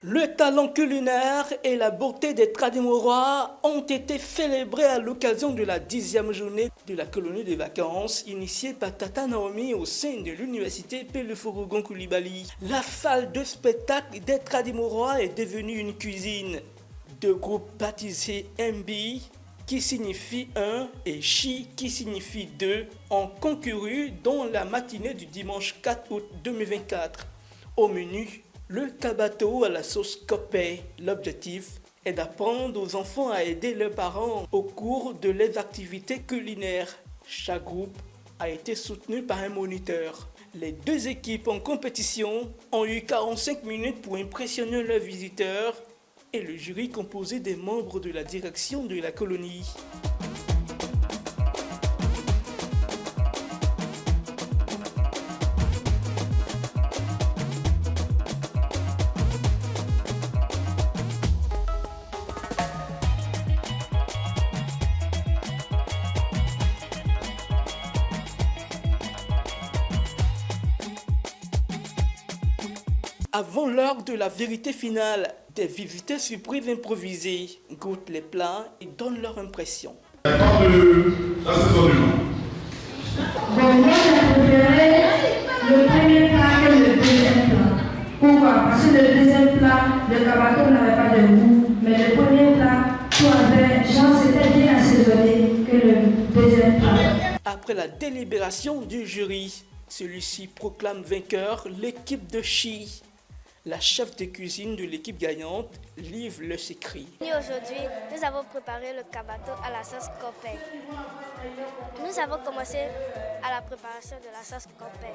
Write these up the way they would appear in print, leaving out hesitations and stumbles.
Le talent culinaire et la beauté des Tradimorois ont été célébrés à l'occasion de la 10e journée de la colonie de vacances initiée par Tata Naomi au sein de l'université Peleforogon Coulibaly. La salle de spectacle des Tradimorois est devenue une cuisine. Deux groupes baptisés MB, qui signifie un, et Chi, qui signifie deux, ont concouru dans la matinée du dimanche 4 août 2024. Au menu, le kabato à la sauce copé. L'objectif est d'apprendre aux enfants à aider leurs parents au cours de leurs activités culinaires. Chaque groupe a été soutenu par un moniteur. Les deux équipes en compétition ont eu 45 minutes pour impressionner leurs visiteurs et le jury composé des membres de la direction de la colonie. Avant l'heure de la vérité finale, des visiteurs surprises improvisés goûtent les plats et donnent leur impression. La part de l'assaisonnement. Bon, moi j'ai préféré le premier plat que le deuxième plat. Pourquoi? Parce que le deuxième plat, le kabato n'avait pas de goût, mais le premier plat, tout avait, genre c'était bien assaisonné que le deuxième plat. Après la délibération du jury, celui-ci proclame vainqueur l'équipe de Chi. La chef de cuisine de l'équipe gagnante livre le secret. Aujourd'hui, nous avons préparé le kabato à la sauce copé. Nous avons commencé à la préparation de la sauce copé.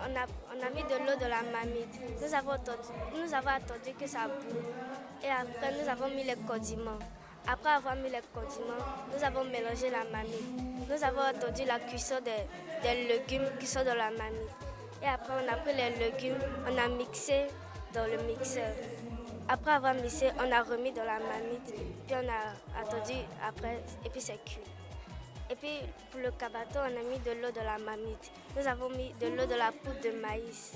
On a mis de l'eau de la marmite. Nous avons attendu que ça boue. Et après, nous avons mis les condiments. Après avoir mis les condiments, nous avons mélangé la marmite. Nous avons attendu la cuisson des légumes qui sont dans la marmite. Et après, on a pris les légumes, on a mixé dans le mixeur. Après avoir mixé, on a remis dans la marmite, puis on a attendu après, et puis c'est cuit. Et puis pour le kabato, on a mis de l'eau dans la marmite. Nous avons mis de l'eau dans la poudre de maïs.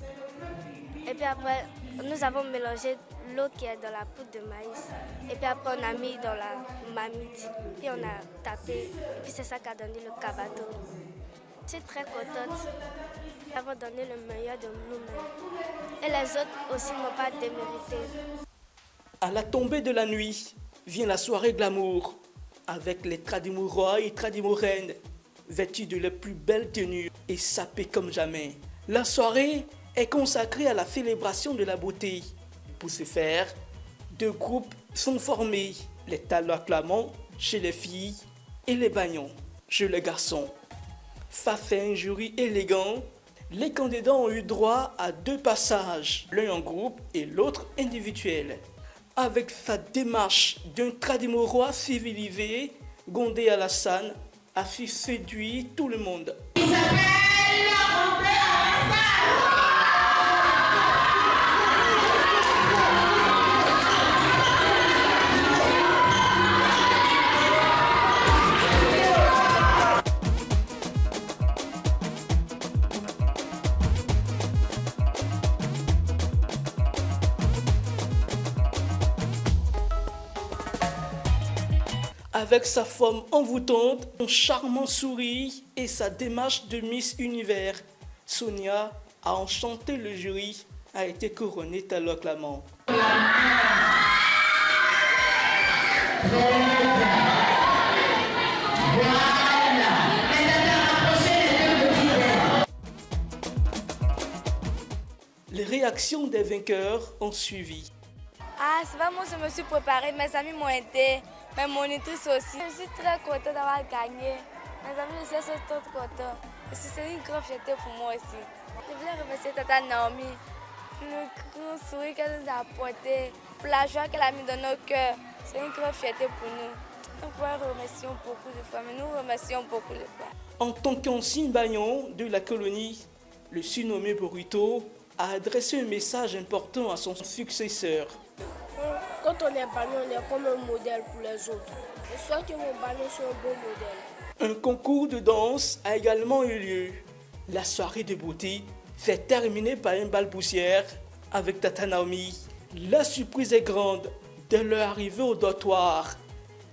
Et puis après, nous avons mélangé l'eau qui est dans la poudre de maïs. Et puis après, on a mis dans la marmite. Puis on a tapé. Et puis c'est ça qui a donné le kabato. Je suis très contente d'avoir donné le meilleur de nous-mêmes. Et les autres aussi n'ont pas démérité. À la tombée de la nuit, vient la soirée glamour, avec les Tradimorois et Tradimoraines, vêtus de leurs plus belles tenues et sapés comme jamais. La soirée est consacrée à la célébration de la beauté. Pour ce faire, deux groupes sont formés, les talons chez les filles et les bagnons chez les garçons. Face à un jury élégant, les candidats ont eu droit à deux passages, l'un en groupe et l'autre individuel. Avec sa démarche d'un Tradimorois civilisé, Gondé Alassane a su séduire tout le monde. Avec sa forme envoûtante, son charmant sourire et sa démarche de Miss Univers, Sonia a enchanté le jury, a été couronnée talon acclamant. Les réactions des vainqueurs ont suivi. Ah, c'est pas moi, je me suis préparée, mes amis m'ont aidé, mes monitrices aussi. Je suis très contente d'avoir gagné. Mes amis aussi sont très contents. C'est une grande fierté pour moi aussi. Je voulais remercier Tata Naomi pour le grand sourire qu'elle nous a apporté, pour la joie qu'elle a mis dans nos cœurs. C'est une grande fierté pour nous. Nous pouvons remercier beaucoup de fois, mais nous remercions beaucoup de fois. En tant qu'ancien bagnon de la colonie, le surnommé Burrito a adressé un message important à son successeur. Quand on est bagnon, on est comme un modèle pour les autres. Je souhaite que mon bagnon soit un bon modèle. Un concours de danse a également eu lieu. La soirée de beauté s'est terminée par un bal poussière avec Tata Naomi La surprise est grande. Dès leur arrivée au dortoir,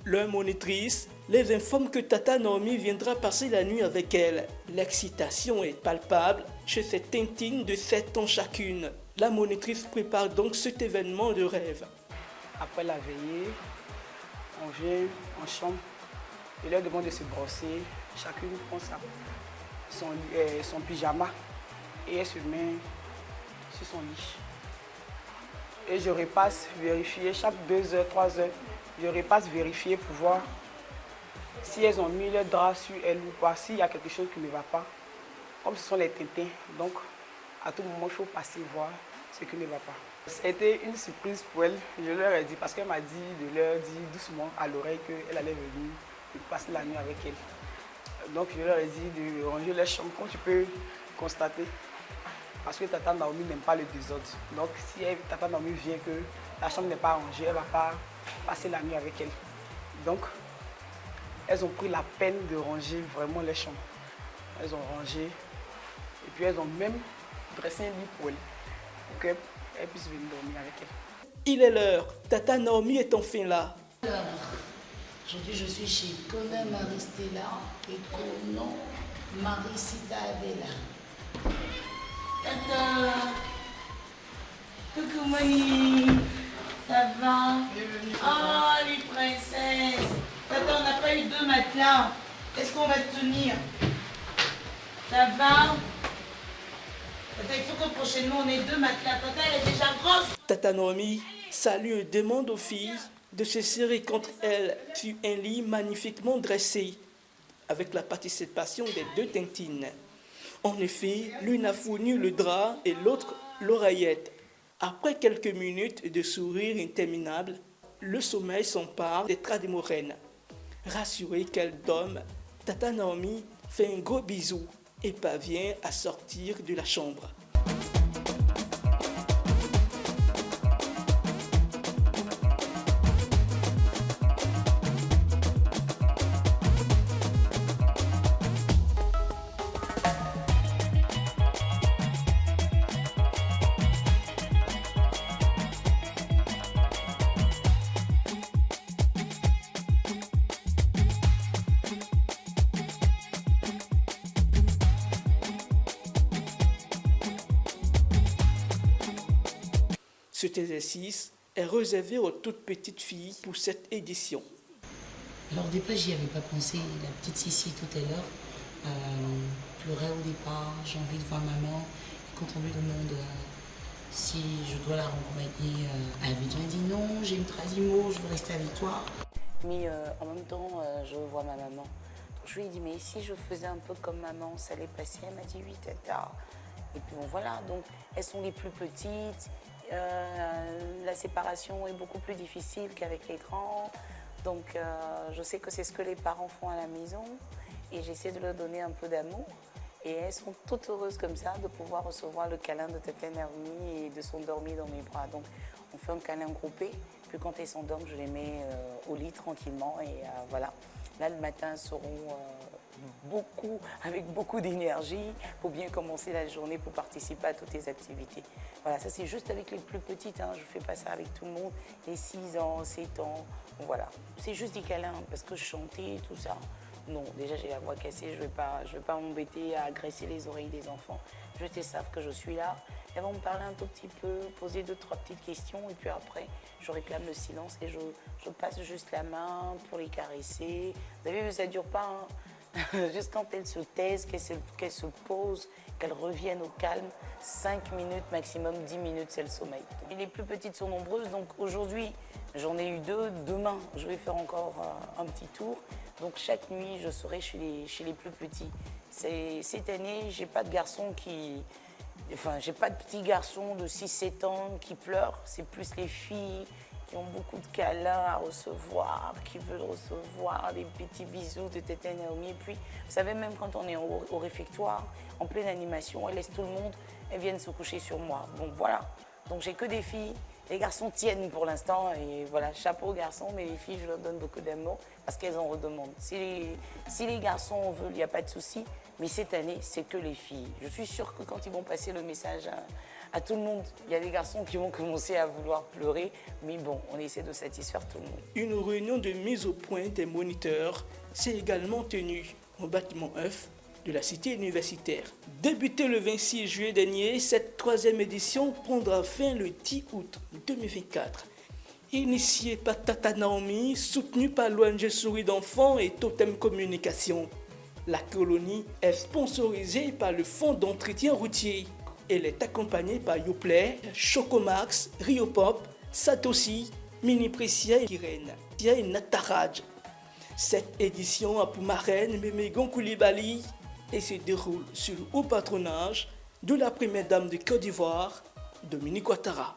leur monitrice les informe que Tata Naomi viendra passer la nuit avec elle. L'excitation est palpable chez ces tintines de 7 ans chacune. La monitrice prépare donc cet événement de rêve. Après la veillée, on vient en chambre et leur demande de se brosser. Chacune prend son pyjama et elle se met sur son lit. Et je repasse vérifier chaque 2 heures, 3 heures. Je repasse vérifier pour voir si elles ont mis le drap sur elles ou pas, s'il y a quelque chose qui ne va pas. Comme ce sont les tétins, donc à tout moment il faut passer voir ce qui ne va pas. C'était une surprise pour elle, je leur ai dit, parce qu'elle m'a dit de leur dire doucement à l'oreille qu'elle allait venir et passer la nuit avec elle. Donc je leur ai dit de ranger les chambres, comme tu peux constater. Parce que Tata Naomi n'aime pas le désordre. Donc si Tata Naomi vient que la chambre n'est pas rangée, elle ne va pas passer la nuit avec elle. Donc elles ont pris la peine de ranger vraiment les chambres. Elles ont rangé et puis elles ont même dressé un lit pour elle, pour qu'elle puisse venir dormir avec elle. Il est l'heure, Tata Naomi est enfin là. Alors, aujourd'hui je suis chez Kona Maristella et Kono Maricita Adela. Tata, coucou Moni, ça va? Bienvenue. Oh les princesses. Tata, on n'a pas eu 2 matelas. Est-ce qu'on va tenir? Ça va? Tata, il faut que prochainement on ait 2 matelas. Tata, elle est déjà grosse. Tata Naomi salue et demande aux filles de se serrer contre elle sur un lit magnifiquement dressé, avec la participation des 2 tintines. En effet, l'une a fourni le drap et l'autre l'oreillette. Après quelques minutes de sourires interminables, le sommeil s'empare des Tradimoraines. Rassurée qu'elle dorme, Tata Naomi fait un gros bisou et parvient à sortir de la chambre. Cet exercice est réservé aux toutes petites filles pour cette édition. Alors au départ, j'y avais pas pensé. La petite Sissi tout à l'heure pleurait au départ. J'ai envie de voir maman. Et quand on lui demande si je dois la raccompagner à Abidjan, elle dit non, j'ai une Trasimo, je veux rester avec toi. Mais en même temps, je vois ma maman. Donc je lui ai dit, mais si je faisais un peu comme maman, ça allait passer? Elle m'a dit oui, tata. Et puis bon, voilà, donc elles sont les plus petites. La séparation est beaucoup plus difficile qu'avec les grands. Donc je sais que c'est ce que les parents font à la maison et j'essaie de leur donner un peu d'amour. Et elles sont toutes heureuses comme ça de pouvoir recevoir le câlin de Tata Naomi et de s'endormir dans mes bras. Donc on fait un câlin groupé, puis quand elles s'endorment, je les mets au lit tranquillement et voilà. Là le matin, elles seront avec beaucoup d'énergie pour bien commencer la journée, pour participer à toutes les activités. Voilà, ça c'est juste avec les plus petites, hein. Je ne fais pas ça avec tout le monde, les 6 ans, 7 ans, voilà. C'est juste des câlins, parce que chanter, tout ça, non, déjà j'ai la voix cassée, je vais pas m'embêter à agresser les oreilles des enfants. Juste ils savent que je suis là, elles vont me parler un tout petit peu, poser 2-3 petites questions, et puis après, je réclame le silence et je passe juste la main pour les caresser. Vous avez vu, ça ne dure pas, hein. Juste quand elles se taisent, qu'elles se posent, qu'elles reviennent au calme, 5 minutes maximum, 10 minutes, c'est le sommeil. Et les plus petites sont nombreuses, donc aujourd'hui, j'en ai eu 2. Demain, je vais faire encore un petit tour. Donc chaque nuit, je serai chez les plus petits. Cette année, j'ai pas de petits garçons de 6-7 ans qui pleurent, c'est plus les filles qui ont beaucoup de câlins à recevoir, qui veulent recevoir des petits bisous de Tata Naomi. Et puis, vous savez, même quand on est au réfectoire, en pleine animation, elle laisse tout le monde, elles viennent se coucher sur moi. Bon, voilà. Donc, j'ai que des filles. Les garçons tiennent pour l'instant, et voilà, chapeau aux garçons, mais les filles, je leur donne beaucoup d'amour parce qu'elles en redemandent. Si les garçons en veulent, il n'y a pas de souci, mais cette année, c'est que les filles. Je suis sûre que quand ils vont passer le message à tout le monde. Il y a des garçons qui vont commencer à vouloir pleurer, mais bon, on essaie de satisfaire tout le monde. Une réunion de mise au point des moniteurs s'est également tenue au bâtiment F de la cité universitaire. Débutée le 26 juillet dernier, cette 3e édition prendra fin le 10 août 2024. Initiée par Tata Naomi, soutenue par l'ONG Souris d'enfants et Totem Communication. La colonie est sponsorisée par le Fonds d'entretien routier. Elle est accompagnée par Yoplait, Chocomax, Riopop, Satoshi, Mini Precia et Kirène. Et Nataraj. Cette édition a pour marraine Mémégon Koulibaly et se déroule sous le haut patronage de la première dame de Côte d'Ivoire, Dominique Ouattara.